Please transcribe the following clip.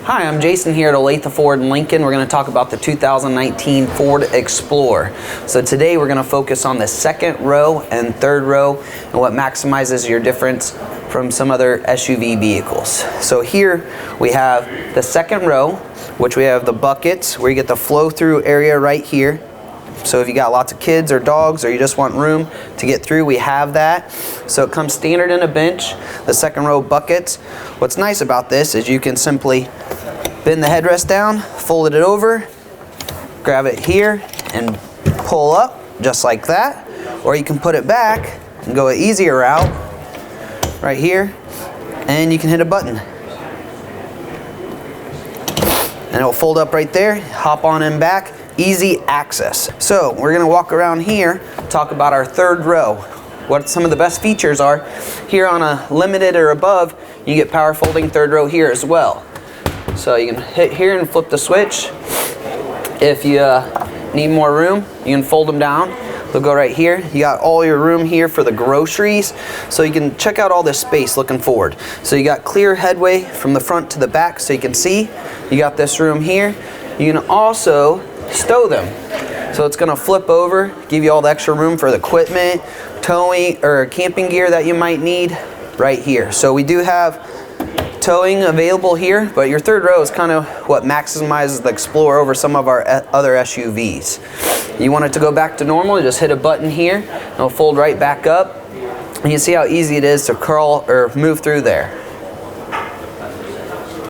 Hi, I'm Jason here at Olathe Ford Lincoln. We're going to talk about the 2019 Ford Explorer. So today we're going to focus on the second row and third row and what maximizes your difference from some other SUV vehicles. So here we have the second row, which we have the buckets where you get the flow through area right here. So if you got lots of kids or dogs or you just want room to get through, we have that. So it comes standard in a bench, the second row buckets. What's nice about this is you can simply bend the headrest down, fold it over, grab it here and pull up just like that. Or you can put it back and go an easier route right here and you can hit a button. And it'll fold up right there, hop on in back. Easy access. So we're going to walk around here, talk about our third row. What some of the best features are. Here on a limited or above, you get power folding third row here as well. So you can hit here and flip the switch. If you need more room, you can fold them down. They'll go right here. You got all your room here for the groceries. So you can check out all this space looking forward. So you got clear headway from the front to the back so you can see. You got this room here. You can also stow them. So it's going to flip over, give you all the extra room for the equipment, towing, or camping gear that you might need right here. So we do have towing available here, but your third row is kind of what maximizes the Explorer over some of our other SUVs. You want it to go back to normal, you just hit a button here, and it'll fold right back up. And you see how easy it is to curl or move through there.